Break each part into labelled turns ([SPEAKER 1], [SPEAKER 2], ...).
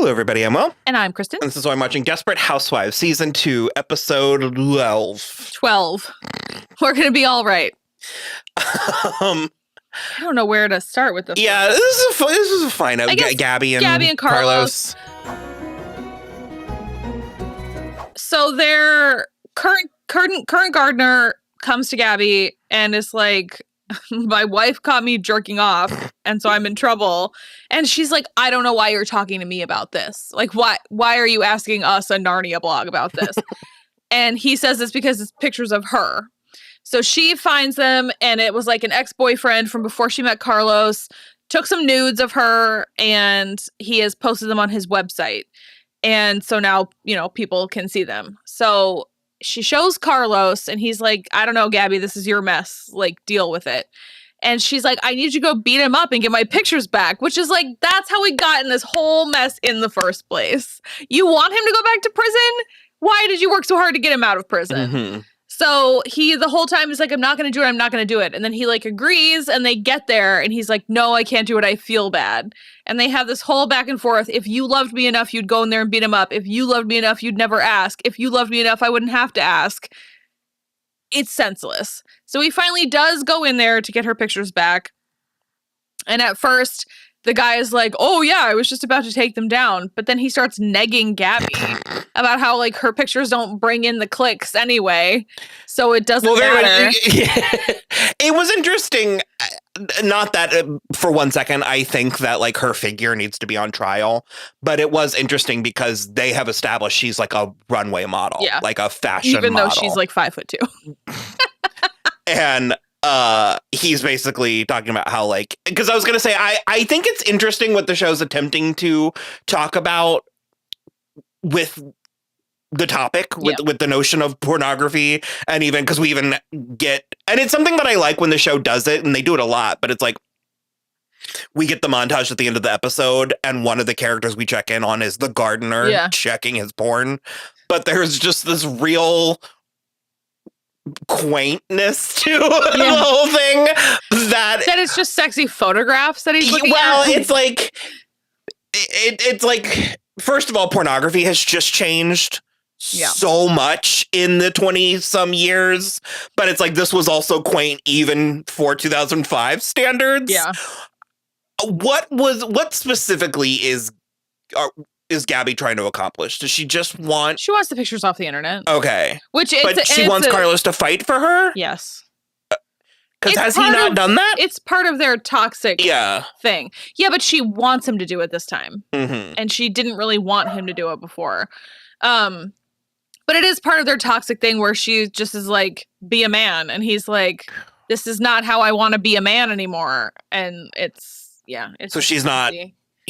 [SPEAKER 1] Hello, everybody. I'm Will.
[SPEAKER 2] And I'm Kristin.
[SPEAKER 1] And this is why I'm watching Desperate Housewives, Season 2, Episode 12.
[SPEAKER 2] 12. We're going to be all right. I don't know where to start with this.
[SPEAKER 1] Yeah, this is a fine. Gabby and Carlos.
[SPEAKER 2] So their current gardener comes to Gabby and is like, my wife caught me jerking off, and so I'm in trouble. And she's like, I don't know why you're talking to me about this. Like, why are you asking us, a Narnia blog, about this? And he says it's because it's pictures of her. So she finds them, and it was like an ex-boyfriend from before she met Carlos, took some nudes of her, and he has posted them on his website. And so now, people can see them. So she shows Carlos, and he's like, I don't know, Gabby, this is your mess. Like, deal with it. And she's like, I need you to go beat him up and get my pictures back, which is like, that's how we got in this whole mess in the first place. You want him to go back to prison? Why did you work so hard to get him out of prison? Mm-hmm. So he, the whole time, is like, I'm not going to do it. I'm not going to do it. And then he like agrees, and they get there, and he's like, no, I can't do it. I feel bad. And they have this whole back and forth. If you loved me enough, you'd go in there and beat him up. If you loved me enough, you'd never ask. If you loved me enough, I wouldn't have to ask. It's senseless. So he finally does go in there to get her pictures back. And at first, the guy is like, oh, yeah, I was just about to take them down. But then he starts negging Gabby about how, like, her pictures don't bring in the clicks anyway. So it doesn't matter.
[SPEAKER 1] It was interesting. Not that for 1 second I think that, like, her figure needs to be on trial. But it was interesting because they have established she's, like, a runway model. Yeah. Like a fashion model.
[SPEAKER 2] Even though she's, like, 5'2".
[SPEAKER 1] And he's basically talking about how, like, because I was going to say, I think it's interesting what the show's attempting to talk about with the topic, with the notion of pornography. And even because we even get, and it's something that I like when the show does it, and they do it a lot, but it's like, we get the montage at the end of the episode, and one of the characters we check in on is the gardener checking his porn. But there's just this real quaintness to the whole thing that
[SPEAKER 2] it's just sexy photographs that he's looking
[SPEAKER 1] at.
[SPEAKER 2] It's
[SPEAKER 1] like it's like, first of all, pornography has just changed so much in the 20 some years, but it's like this was also quaint even for 2005 standards. What specifically is Gabby trying to accomplish? Does she just want...
[SPEAKER 2] She wants the pictures off the internet.
[SPEAKER 1] Okay. But she wants Carlos to fight for her?
[SPEAKER 2] Yes.
[SPEAKER 1] Because has he not done that?
[SPEAKER 2] It's part of their toxic thing. Yeah, but she wants him to do it this time. Mm-hmm. And she didn't really want him to do it before. But it is part of their toxic thing where she just is like, be a man. And he's like, this is not how I want to be a man anymore. And it's so she's not...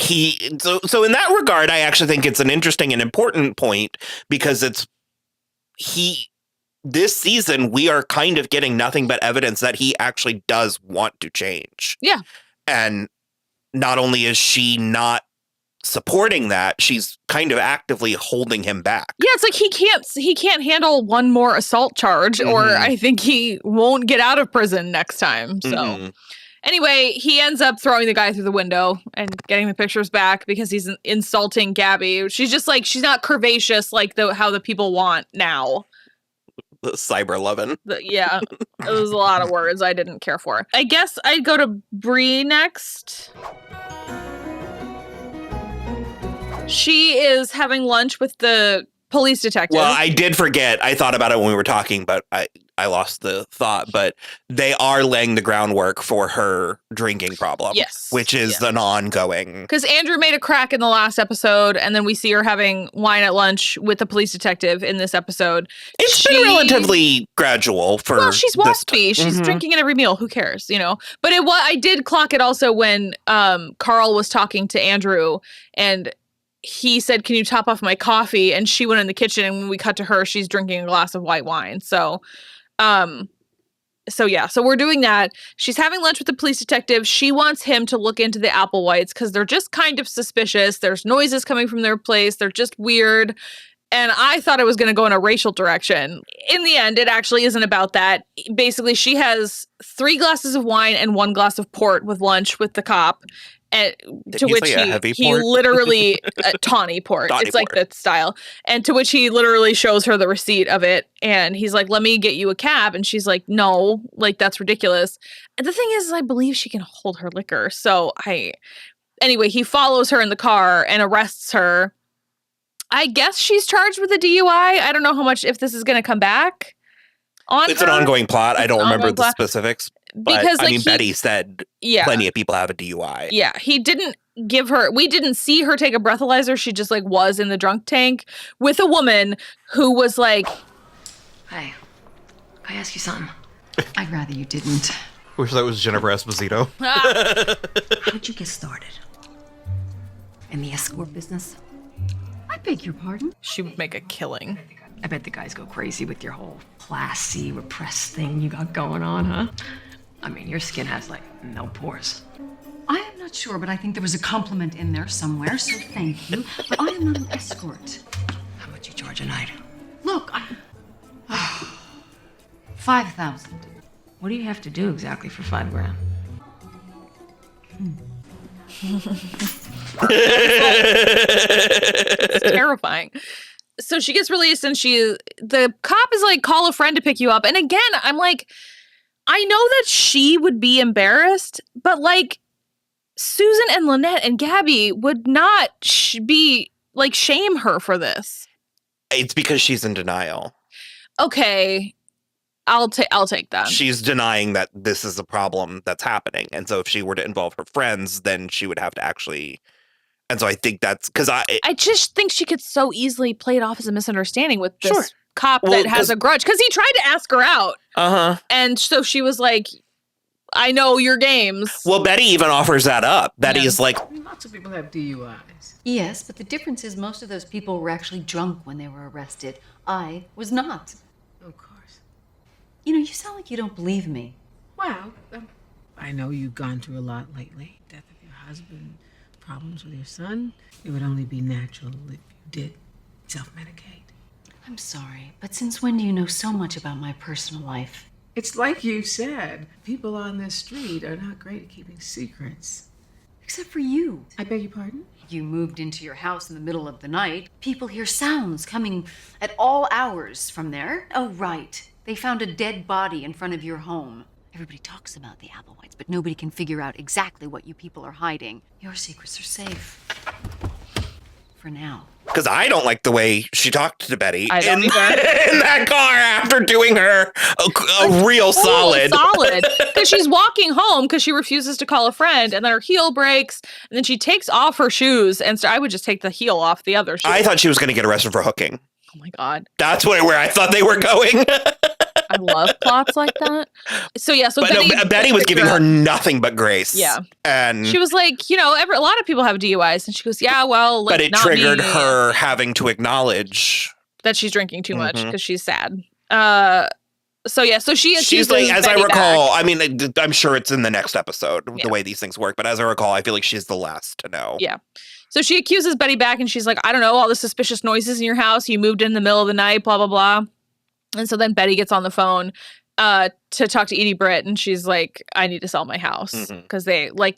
[SPEAKER 2] So in that regard, I actually think it's an interesting and important point, because this season, we are kind of getting nothing but evidence that he actually does want to change. Yeah. And not only is she not supporting that, she's kind of actively holding him back. Yeah, it's like he can't handle one more assault charge, or I think he won't get out of prison next time. So anyway, he ends up throwing the guy through the window and getting the pictures back because he's insulting Gabby. She's just like, she's not curvaceous like how the people want now. The cyber lovin'. Yeah, it was a lot of words I didn't care for. I guess I'd go to Bree next. She is having lunch with the police detective. Well, I did forget. I thought about it when we were talking, but I lost the thought. But they are laying the groundwork for her drinking problem. Yes. Which is an ongoing. Because Andrew made a crack in the last episode, and then we see her having wine at lunch with the police detective in this episode. It's been relatively gradual for... Well, she's waspy. She's drinking at every meal. Who cares, But I did clock it also when Carl was talking to Andrew, and he said, can you top off my coffee? And she went in the kitchen, and when we cut to her, she's drinking a glass of white wine. So we're doing that. She's having lunch with the police detective. She wants him to look into the Applewhites because they're just kind of suspicious. There's noises coming from their place. They're just weird. And I thought it was going to go in a racial direction. In the end, it actually isn't about that. Basically, she has 3 glasses of wine and 1 glass of port with lunch with the cop. And to which he literally tawny port. It's like that style. And to which he literally shows her the receipt of it. And he's like, let me get you a cab. And she's like, no, like, that's ridiculous. And the thing is I believe she can hold her liquor. So anyway, he follows her in the car and arrests her. I guess she's charged with a DUI. I don't know how much, if this is going to come back on
[SPEAKER 1] It's an ongoing plot. I don't remember the specifics. But,
[SPEAKER 2] because,
[SPEAKER 1] I mean, Betty said plenty of people have a DUI.
[SPEAKER 2] Yeah, he didn't give her... We didn't see her take a breathalyzer. She just, like, was in the drunk tank with a woman who was like...
[SPEAKER 3] Hey, can I ask you something? I'd rather you didn't.
[SPEAKER 1] Wish that was Jennifer Esposito.
[SPEAKER 3] How'd you get started? In the escort business? I beg your pardon?
[SPEAKER 2] She would make a killing.
[SPEAKER 3] I bet the guys go crazy with your whole classy, repressed thing you got going on, huh? I mean, your skin has, like, no pores. I am not sure, but I think there was a compliment in there somewhere, so thank you. But I am not an escort. How much you charge a night? Look, 5,000. What do you have to do exactly for $5,000?
[SPEAKER 2] It's terrifying. So she gets released and the cop is like, call a friend to pick you up. And again, I'm like, I know that she would be embarrassed, but like Susan and Lynette and Gabby would not be like shame her for this.
[SPEAKER 1] It's because she's in denial.
[SPEAKER 2] Okay. I'll take that.
[SPEAKER 1] She's denying that this is a problem that's happening. And so if she were to involve her friends, then she would have to actually... And so I think that's... because I
[SPEAKER 2] just think she could so easily play it off as a misunderstanding with this cop that has a grudge. Because he tried to ask her out.
[SPEAKER 1] Uh-huh.
[SPEAKER 2] And so she was like, I know your games.
[SPEAKER 1] Well, Betty even offers that up. Betty's like...
[SPEAKER 4] Lots of people have DUIs.
[SPEAKER 3] Yes, but the difference is most of those people were actually drunk when they were arrested. I was not.
[SPEAKER 4] Of course.
[SPEAKER 3] You know, you sound like you don't believe me.
[SPEAKER 4] Well, I know you've gone through a lot lately. Death of your husband, problems with your son. It would only be natural if you did self-medicate.
[SPEAKER 3] I'm sorry, but since when do you know so much about my personal life?
[SPEAKER 4] It's like you said. People on this street are not great at keeping secrets.
[SPEAKER 3] Except for you.
[SPEAKER 4] I beg your pardon?
[SPEAKER 3] You moved into your house in the middle of the night. People hear sounds coming at all hours from there. Oh, right. They found a dead body in front of your home. Everybody talks about the Applewhites, but nobody can figure out exactly what you people are hiding. Your secrets are safe. For now.
[SPEAKER 1] Because I don't like the way she talked to Betty in
[SPEAKER 2] that
[SPEAKER 1] car after doing her a real solid.
[SPEAKER 2] Because she's walking home because she refuses to call a friend, and then her heel breaks, and then she takes off her shoes, and so I would just take the heel off the other shoe.
[SPEAKER 1] I thought she was going to get arrested for hooking.
[SPEAKER 2] Oh my God.
[SPEAKER 1] That's where I thought they were going.
[SPEAKER 2] I love plots like that. So
[SPEAKER 1] Betty was giving her nothing but grace.
[SPEAKER 2] Yeah.
[SPEAKER 1] And
[SPEAKER 2] she was like, a lot of people have DUIs. And she goes, yeah, well, like,
[SPEAKER 1] but it triggered her having to acknowledge
[SPEAKER 2] that she's drinking too much because she's sad. So she's
[SPEAKER 1] like, as
[SPEAKER 2] Betty
[SPEAKER 1] I recall,
[SPEAKER 2] back.
[SPEAKER 1] I mean, I'm sure it's in the next episode, the way these things work. But as I recall, I feel like she's the last to know.
[SPEAKER 2] Yeah. So she accuses Betty back and she's like, I don't know, all the suspicious noises in your house. You moved in the middle of the night, blah, blah, blah. And so then Betty gets on the phone to talk to Edie Britt, and she's like, I need to sell my house because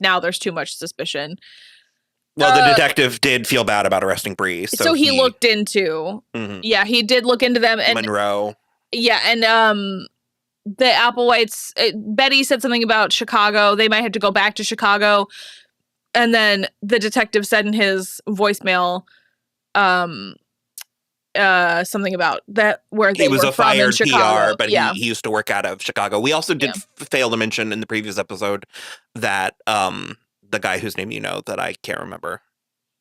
[SPEAKER 2] now there's too much suspicion.
[SPEAKER 1] Well, the detective did feel bad about arresting Bree.
[SPEAKER 2] So he looked into, he did look into them. And
[SPEAKER 1] Monroe.
[SPEAKER 2] Yeah, and the Applewhites, Betty said something about Chicago. They might have to go back to Chicago. And then the detective said in his voicemail, something about that where they
[SPEAKER 1] was
[SPEAKER 2] were
[SPEAKER 1] a
[SPEAKER 2] from
[SPEAKER 1] fired
[SPEAKER 2] in Chicago.
[SPEAKER 1] PR, but he used to work out of Chicago. We also did fail to mention in the previous episode that the guy whose name you know that I can't remember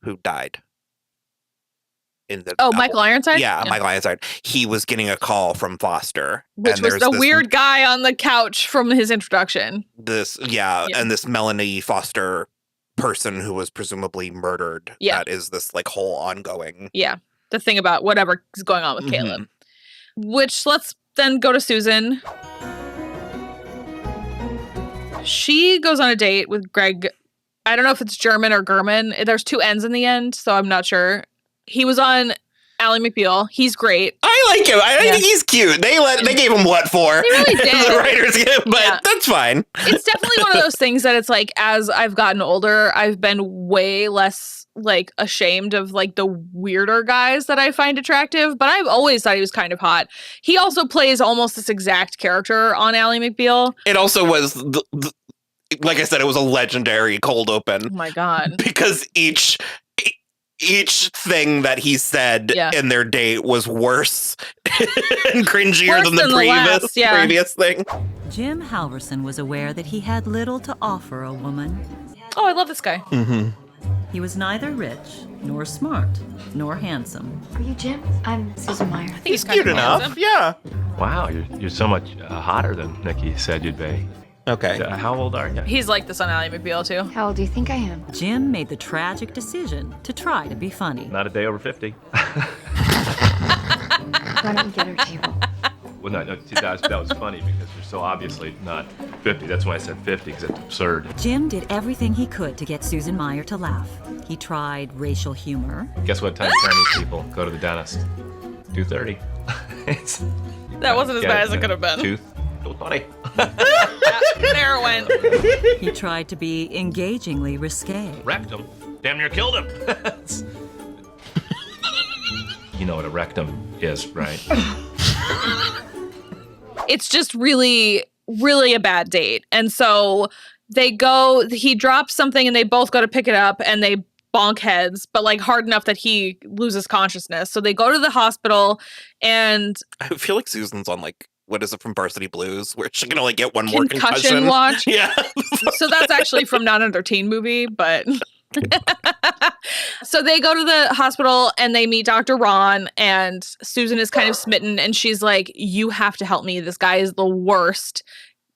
[SPEAKER 1] who died.
[SPEAKER 2] Michael Ironside?
[SPEAKER 1] Yeah, Michael Ironside. He was getting a call from Foster.
[SPEAKER 2] Which was the weird guy on the couch from his introduction.
[SPEAKER 1] And this Melanie Foster person who was presumably murdered.
[SPEAKER 2] Yeah.
[SPEAKER 1] That is this like whole ongoing.
[SPEAKER 2] Yeah. The thing about whatever is going on with Caleb. Which, let's then go to Susan. She goes on a date with Greg. I don't know if it's German or German. There's 2 N's in the end, so I'm not sure. He was on Ally McBeal. He's great.
[SPEAKER 1] I like him. I think he's cute. They gave him what for?
[SPEAKER 2] They really did.
[SPEAKER 1] The writers give, but that's fine.
[SPEAKER 2] It's definitely one of those things that it's like, as I've gotten older, I've been way less like ashamed of like the weirder guys that I find attractive, but I've always thought he was kind of hot. He also plays almost this exact character on Ally McBeal.
[SPEAKER 1] It also was, like I said, it was a legendary cold open.
[SPEAKER 2] Oh my God.
[SPEAKER 1] Because each thing that he said in their date was worse and cringier than the previous thing.
[SPEAKER 5] Jim Halverson was aware that he had little to offer a woman.
[SPEAKER 2] Oh, I love this guy.
[SPEAKER 1] Mm-hmm.
[SPEAKER 5] He was neither rich, nor smart, nor handsome.
[SPEAKER 3] Are you Jim? I'm Susan Meyer.
[SPEAKER 2] I think
[SPEAKER 1] He's cute enough.
[SPEAKER 2] Handsome.
[SPEAKER 1] Yeah.
[SPEAKER 6] Wow, you're so much hotter than Nikki said you'd be.
[SPEAKER 1] Okay.
[SPEAKER 6] How old are you?
[SPEAKER 2] He's like this on Ally McBeal, too.
[SPEAKER 3] How old do you think I am?
[SPEAKER 5] Jim made the tragic decision to try to be funny.
[SPEAKER 6] Not a day over 50.
[SPEAKER 3] Why don't we get our table?
[SPEAKER 6] Well, no, see, that was funny because you're so obviously not 50. That's why I said 50, because it's absurd.
[SPEAKER 5] Jim did everything he could to get Susan Meyer to laugh. He tried racial humor.
[SPEAKER 6] Guess what time Chinese people go to the dentist? 2:30.
[SPEAKER 2] That wasn't as bad as it could have been.
[SPEAKER 6] Tooth. It was funny.
[SPEAKER 2] There it went.
[SPEAKER 5] He tried to be engagingly risque.
[SPEAKER 6] Wrecked him. Damn near killed him. You know what a rectum is, right?
[SPEAKER 2] It's just really, really a bad date. And so he drops something and they both go to pick it up and they bonk heads, but like hard enough that he loses consciousness. So they go to the hospital and
[SPEAKER 1] I feel like Susan's on like, what is it from Varsity Blues, where she can only get one more
[SPEAKER 2] concussion
[SPEAKER 1] concussion.
[SPEAKER 2] watch.
[SPEAKER 1] Yeah.
[SPEAKER 2] So that's actually from not another teen movie, but so they go to the hospital and they meet Dr. Ron, and Susan is kind of smitten and she's like, you have to help me. This guy is the worst.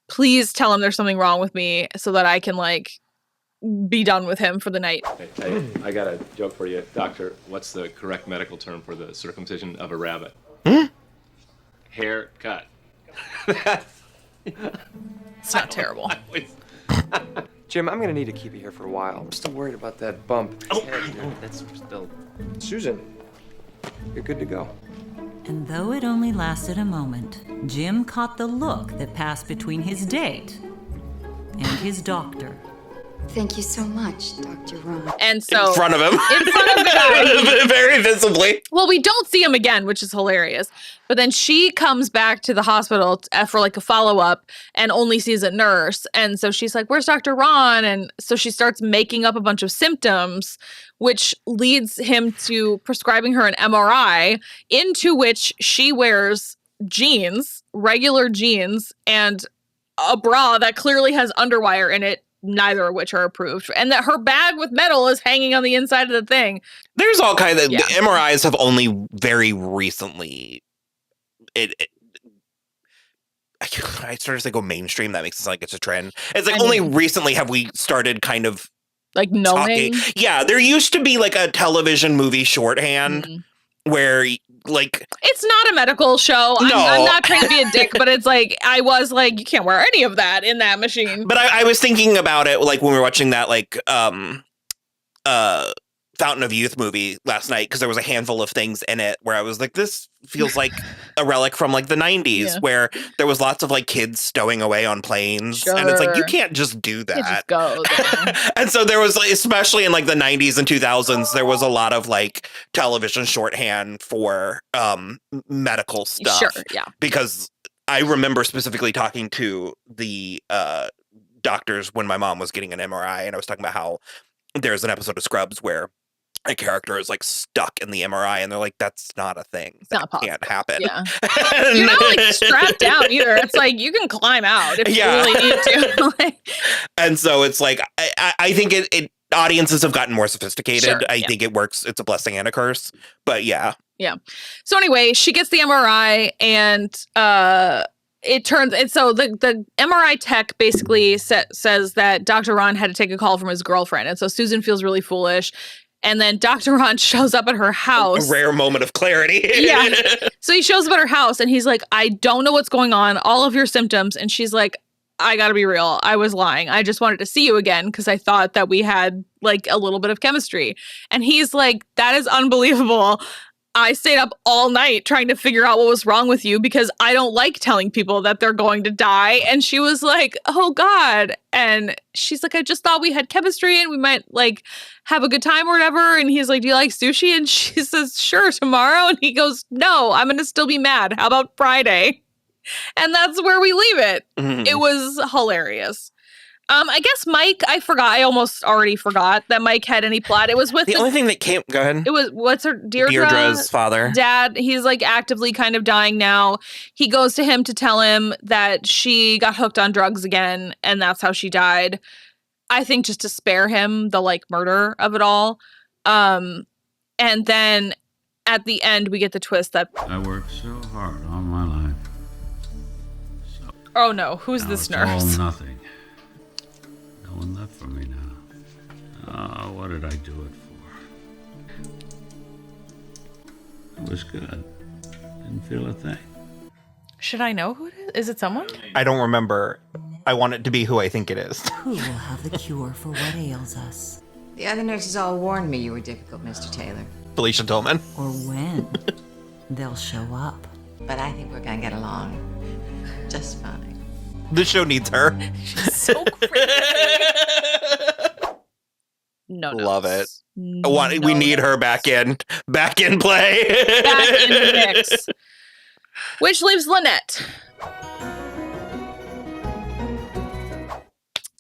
[SPEAKER 2] Please tell him there's something wrong with me so that I can like be done with him for the night.
[SPEAKER 6] Hey, I got a joke for you, doctor. What's the correct medical term for the circumcision of a rabbit? Haircut.
[SPEAKER 2] It's not terrible.
[SPEAKER 7] Jim, I'm gonna need to keep you here for a while. I'm still worried about that bump.
[SPEAKER 6] That's still...
[SPEAKER 7] Susan, you're good to go.
[SPEAKER 5] And though it only lasted a moment, Jim caught the look that passed between his date and his doctor.
[SPEAKER 3] Thank you so much, Dr. Ron.
[SPEAKER 2] And so
[SPEAKER 1] In front of him.
[SPEAKER 2] In front of the guy.
[SPEAKER 1] Very visibly.
[SPEAKER 2] Well, we don't see him again, which is hilarious. But then she comes back to the hospital for like a follow-up and only sees a nurse. And so she's like, where's Dr. Ron? And so she starts making up a bunch of symptoms, which leads him to prescribing her an MRI, into which she wears jeans, regular jeans, and a bra that clearly has underwire in it, neither of which are approved, and that her bag with metal is hanging on the inside of the thing.
[SPEAKER 1] There's all kinds of MRIs have only very recently. I started to say go mainstream. That makes it sound like it's a trend. It's like only recently have we started kind of
[SPEAKER 2] like knowing.
[SPEAKER 1] Yeah, there used to be like a television movie shorthand where like
[SPEAKER 2] it's not a medical show.
[SPEAKER 1] No.
[SPEAKER 2] I'm not trying to be a dick, but it's like I was like, you can't wear any of that in that machine.
[SPEAKER 1] But I was thinking about it like when we were watching that like Fountain of Youth movie last night, because there was a handful of things in it where I was like, this feels like a relic from like the 90s where there was lots of like kids stowing away on planes. And it's like, you can't just do that.
[SPEAKER 2] You just go there.
[SPEAKER 1] And so there was, especially in like the 90s and 2000s, there was a lot of like television shorthand for medical stuff.
[SPEAKER 2] Sure, yeah.
[SPEAKER 1] Because I remember specifically talking to the doctors when my mom was getting an MRI, and I was talking about how there's an episode of Scrubs where a character is like stuck in the MRI and they're like, that's not a thing. That can't happen.
[SPEAKER 2] Yeah. You're not like strapped down either. It's like you can climb out if you really need to.
[SPEAKER 1] And so it's like, I think it audiences have gotten more sophisticated.
[SPEAKER 2] Sure,
[SPEAKER 1] I think it works. It's a blessing and a curse. But yeah.
[SPEAKER 2] Yeah. So anyway, she gets the MRI and it turns, and so the MRI tech basically says that Dr. Ron had to take a call from his girlfriend. And so Susan feels really foolish. And then Dr. Ron shows up at her house.
[SPEAKER 1] A rare moment of clarity.
[SPEAKER 2] Yeah. So he shows up at her house and he's like, I don't know what's going on. All of your symptoms. And she's like, I gotta be real. I was lying. I just wanted to see you again because I thought that we had like a little bit of chemistry. And he's like, that is unbelievable. I stayed up all night trying to figure out what was wrong with you because I don't like telling people that they're going to die. And she was like, oh God. And she's like, I just thought we had chemistry and we might like have a good time or whatever. And he's like, do you like sushi? And she says, sure, tomorrow. And he goes, no, I'm going to still be mad. How about Friday? And that's where we leave it.
[SPEAKER 1] Mhm.
[SPEAKER 2] It was hilarious. I guess Mike, I forgot. I almost already forgot that Mike had any plot. It was with
[SPEAKER 1] The only thing that came... Go ahead.
[SPEAKER 2] it was, what's her,
[SPEAKER 1] Deirdre's father.
[SPEAKER 2] Dad. He's like actively kind of dying now. He goes to him to tell him that she got hooked on drugs again and that's how she died. I think just to spare him the like murder of it all. And then at the end we get the twist that,
[SPEAKER 8] I worked so hard all my life.
[SPEAKER 2] oh no, who's
[SPEAKER 8] Now
[SPEAKER 2] this
[SPEAKER 8] it's all
[SPEAKER 2] nurse?
[SPEAKER 8] nothing. No one left for me now. Oh, what did I do it for? It was good. Didn't feel a thing.
[SPEAKER 2] Should I know who it is? Is it someone?
[SPEAKER 1] I don't remember. I want it to be who I think it is.
[SPEAKER 5] Who will have the cure for what ails us?
[SPEAKER 9] The other nurses all warned me you were difficult, Mr. Taylor.
[SPEAKER 1] Felicia Tillman.
[SPEAKER 5] Or when they'll show up.
[SPEAKER 9] But I think we're gonna get along just fine.
[SPEAKER 1] This show needs her.
[SPEAKER 2] So crazy. No,
[SPEAKER 1] Love it.
[SPEAKER 2] No
[SPEAKER 1] We need her back in play.
[SPEAKER 2] back in the mix. Which leaves Lynette.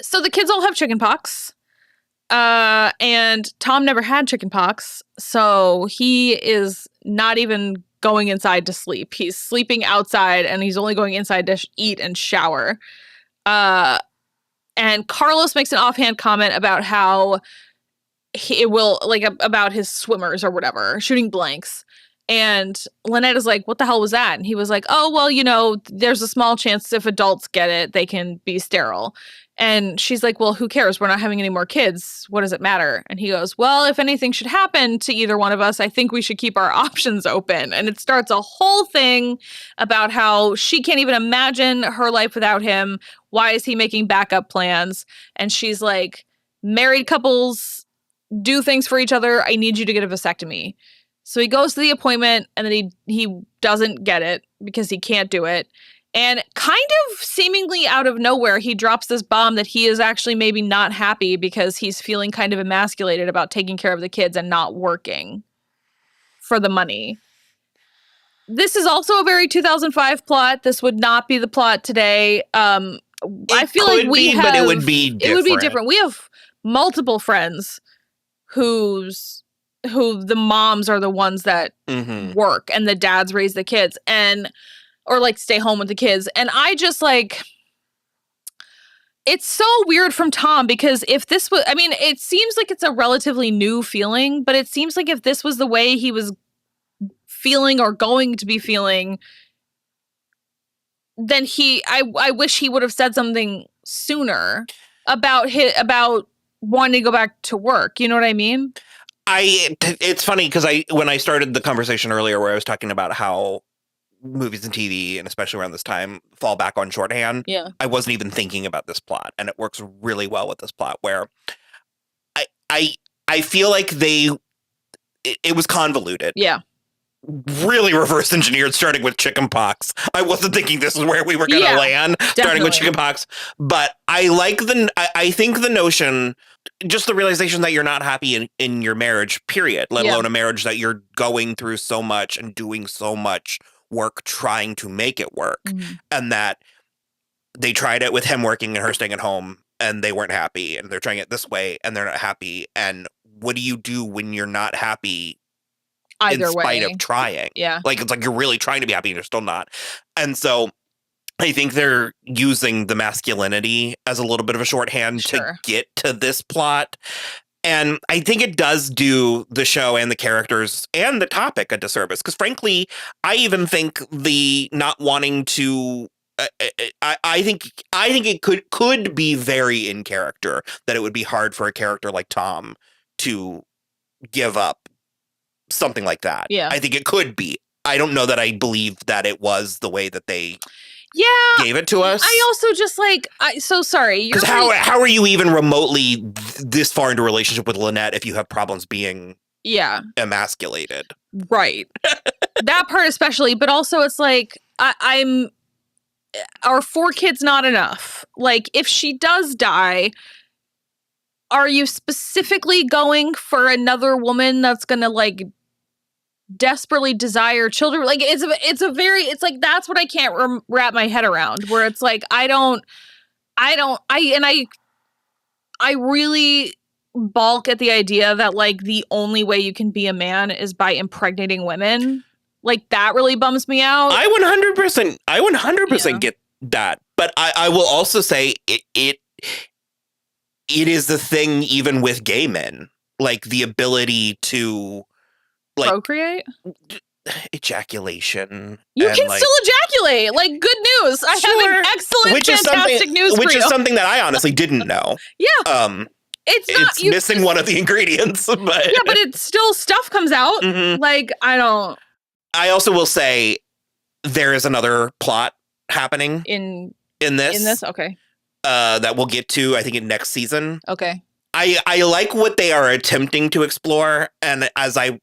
[SPEAKER 2] So the kids all have chickenpox. And Tom never had chickenpox. So he is not even going inside to sleep. He's sleeping outside and he's only going inside to eat and shower. And Carlos makes an offhand comment about how it will, like, about his swimmers or whatever, shooting blanks. And Lynette is like, what the hell was that? And he was like, oh, well, you know, there's a small chance if adults get it, they can be sterile. And she's like, well, who cares? We're not having any more kids. What does it matter? And he goes, well, if anything should happen to either one of us, I think we should keep our options open. And it starts a whole thing about how she can't even imagine her life without him. Why is he making backup plans? And she's like, married couples do things for each other. I need you to get a vasectomy. So he goes to the appointment and then he doesn't get it because he can't do it. And kind of seemingly out of nowhere, he drops this bomb that he is actually maybe not happy because he's feeling kind of emasculated about taking care of the kids and not working for the money. This is also a very 2005 plot. This would not be the plot today. I feel like we have,
[SPEAKER 1] but it would be different.
[SPEAKER 2] It would be different. We have multiple friends who the moms are the ones that work and the dads raise the kids or like stay home with the kids. And I just like, it's so weird from Tom because if this was, I mean, it seems like it's a relatively new feeling, but it seems like if this was the way he was feeling or going to be feeling, then I wish he would have said something sooner about wanting to go back to work. You know what I mean?
[SPEAKER 1] It's funny because when I started the conversation earlier where I was talking about how movies and TV, and especially around this time, fall back on shorthand.
[SPEAKER 2] Yeah.
[SPEAKER 1] I wasn't even thinking about this plot, and it works really well with this plot where I feel like it was convoluted.
[SPEAKER 2] Yeah.
[SPEAKER 1] Really reverse engineered, starting with chickenpox. I wasn't thinking this is where we were going to land, starting with chickenpox. But I think the notion, just the realization that you're not happy in your marriage, period, let alone a marriage that you're going through so much and doing so much work trying to make it work, and that they tried it with him working and her staying at home and they weren't happy, and they're trying it this way and they're not happy. And what do you do when you're not happy
[SPEAKER 2] either
[SPEAKER 1] in spite
[SPEAKER 2] way
[SPEAKER 1] of trying?
[SPEAKER 2] Yeah,
[SPEAKER 1] like it's like you're really trying to be happy and you're still not. And so I think they're using the masculinity as a little bit of a shorthand to get to this plot. And I think it does do the show and the characters and the topic a disservice. Because frankly, I even think the not wanting to, I think it could be very in character, that it would be hard for a character like Tom to give up something like that.
[SPEAKER 2] Yeah.
[SPEAKER 1] I think it could be. I don't know that I believe that it was the way that they gave it to us.
[SPEAKER 2] I also just so sorry.
[SPEAKER 1] Because how are you even remotely this far into a relationship with Lynette if you have problems being emasculated?
[SPEAKER 2] Right. That part especially, but also it's like I'm are 4 kids not enough? Like, if she does die, are you specifically going for another woman that's gonna like desperately desire children? Like, it's like that's what I can't wrap my head around. Where it's like I really balk at the idea that like the only way you can be a man is by impregnating women. Like, that really bums me out.
[SPEAKER 1] I 100% get that. But I will also say it is the thing even with gay men. Like, the ability to like
[SPEAKER 2] procreate?
[SPEAKER 1] Ejaculation.
[SPEAKER 2] You can still ejaculate. Like, good news. I have an excellent, fantastic news for you.
[SPEAKER 1] Which is something that I honestly didn't know.
[SPEAKER 2] Yeah.
[SPEAKER 1] It's missing one of the ingredients. But
[SPEAKER 2] yeah, but it's still stuff comes out.
[SPEAKER 1] Mm-hmm.
[SPEAKER 2] Like,
[SPEAKER 1] I also will say there is another plot happening in this.
[SPEAKER 2] Okay.
[SPEAKER 1] That we'll get to, I think, in next season.
[SPEAKER 2] Okay.
[SPEAKER 1] I like what they are attempting to explore, and as I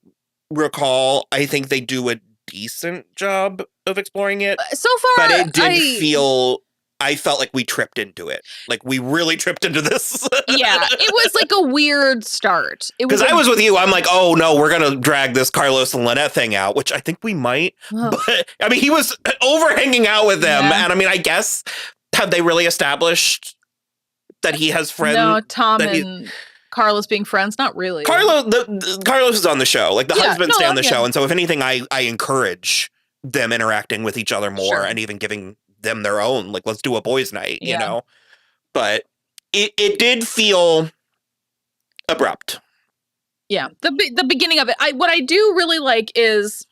[SPEAKER 1] recall, I think they do a decent job of exploring it.
[SPEAKER 2] So far,
[SPEAKER 1] but it did I felt like we tripped into it. Like, we really tripped into this.
[SPEAKER 2] Yeah, it was like a weird start.
[SPEAKER 1] Because I was with you. I'm like, oh, no, we're going to drag this Carlos and Lynette thing out, which I think we might. Oh. But, I mean, he was over hanging out with them. Yeah. And, I mean, I guess, have they really established that he has friends?
[SPEAKER 2] No, Tom and Carlos being friends? Not really.
[SPEAKER 1] Carlos is on the show. Like, the husbands stay on the show. And so, if anything, I encourage them interacting with each other more and even giving them their own, like, let's do a boys' night, you know? But it did feel abrupt.
[SPEAKER 2] Yeah. The beginning of it. What I do really like is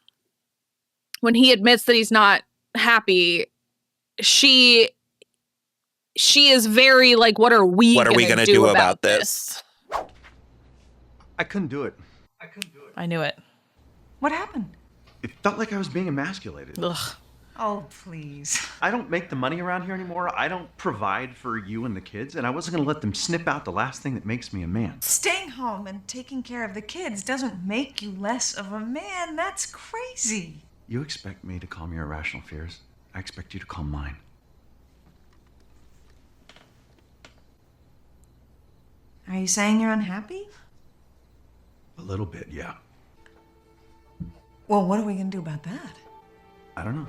[SPEAKER 2] when he admits that he's not happy, she is very like, what are we going to do about this?
[SPEAKER 10] I couldn't do it.
[SPEAKER 2] I knew it.
[SPEAKER 11] What happened?
[SPEAKER 10] It felt like I was being emasculated.
[SPEAKER 2] Ugh.
[SPEAKER 11] Oh, please.
[SPEAKER 10] I don't make the money around here anymore. I don't provide for you and the kids, and I wasn't going to let them snip out the last thing that makes me a man.
[SPEAKER 11] Staying home and taking care of the kids doesn't make you less of a man. That's crazy.
[SPEAKER 10] You expect me to calm your irrational fears. I expect you to calm mine.
[SPEAKER 11] Are you saying you're unhappy?
[SPEAKER 10] A little bit, yeah.
[SPEAKER 11] Well, what are we going to do about that?
[SPEAKER 10] I don't know.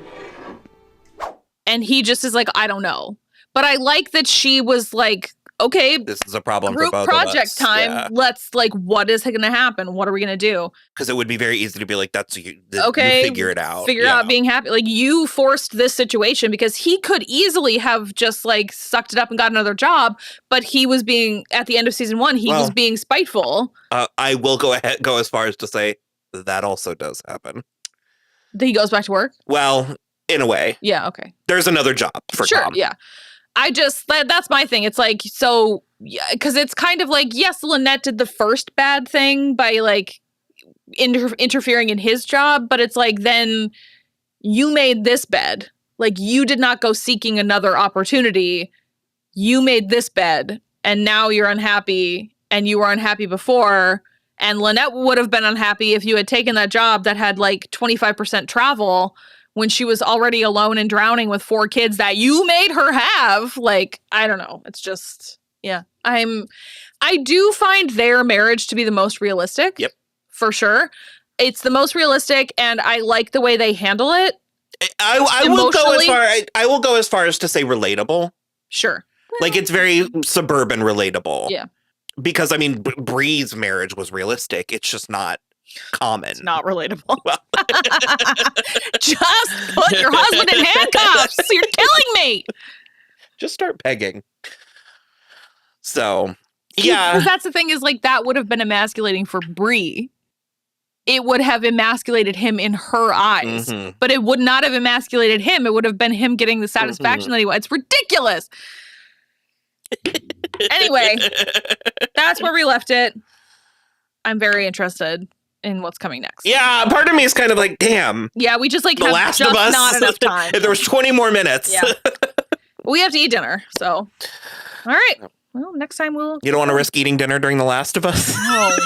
[SPEAKER 2] And he just is like, I don't know. But I like that she was like, okay,
[SPEAKER 1] this is a problem
[SPEAKER 2] group
[SPEAKER 1] for both
[SPEAKER 2] project
[SPEAKER 1] of us.
[SPEAKER 2] time.
[SPEAKER 1] Yeah.
[SPEAKER 2] Let's like, what is going to happen? What are we going to do?
[SPEAKER 1] Because it would be very easy to be like, you figure it out.
[SPEAKER 2] Figure out being happy. Like, you forced this situation, because he could easily have just like sucked it up and got another job. But he was being, at the end of season 1, he was being spiteful.
[SPEAKER 1] I will go as far as to say that also does happen.
[SPEAKER 2] He goes back to work?
[SPEAKER 1] Well, in a way.
[SPEAKER 2] Yeah, okay.
[SPEAKER 1] There's another job for Tom.
[SPEAKER 2] Yeah. I just, that's my thing. It's like, so, because it's kind of like, yes, Lynette did the first bad thing by like interfering in his job, but it's like, then you made this bed. Like, you did not go seeking another opportunity. You made this bed, and now you're unhappy, and you were unhappy before. And Lynette would have been unhappy if you had taken that job that had like 25% travel when she was already alone and drowning with 4 kids that you made her have. Like, I don't know. It's just, yeah. I do find their marriage to be the most realistic.
[SPEAKER 1] Yep.
[SPEAKER 2] For sure. It's the most realistic, and I like the way they handle it.
[SPEAKER 1] I will go as far as to say relatable.
[SPEAKER 2] Sure.
[SPEAKER 1] Like, it's very suburban relatable.
[SPEAKER 2] Yeah.
[SPEAKER 1] Because, I mean, Bree's marriage was realistic. It's just not common.
[SPEAKER 2] It's not relatable. Well. Just put your husband in handcuffs. You're killing me.
[SPEAKER 1] Just start pegging. So, yeah.
[SPEAKER 2] Because that's the thing, is like, that would have been emasculating for Bree. It would have emasculated him in her eyes. Mm-hmm. But it would not have emasculated him. It would have been him getting the satisfaction that he wants. It's ridiculous. Anyway, that's where we left it. I'm very interested in what's coming next.
[SPEAKER 1] Yeah, part of me is kind of like, damn.
[SPEAKER 2] Yeah, we just like
[SPEAKER 1] The
[SPEAKER 2] have
[SPEAKER 1] Last
[SPEAKER 2] just
[SPEAKER 1] of Us.
[SPEAKER 2] not enough time.
[SPEAKER 1] If there was 20 more minutes.
[SPEAKER 2] Yeah. We have to eat dinner, so. All right. Well, next time we'll...
[SPEAKER 1] You don't want to risk eating dinner during The Last of Us?
[SPEAKER 2] No.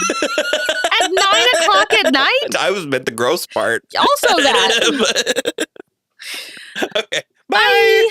[SPEAKER 2] At 9:00 at night?
[SPEAKER 1] I was meant the gross part.
[SPEAKER 2] Also that.
[SPEAKER 1] Okay.
[SPEAKER 2] Bye.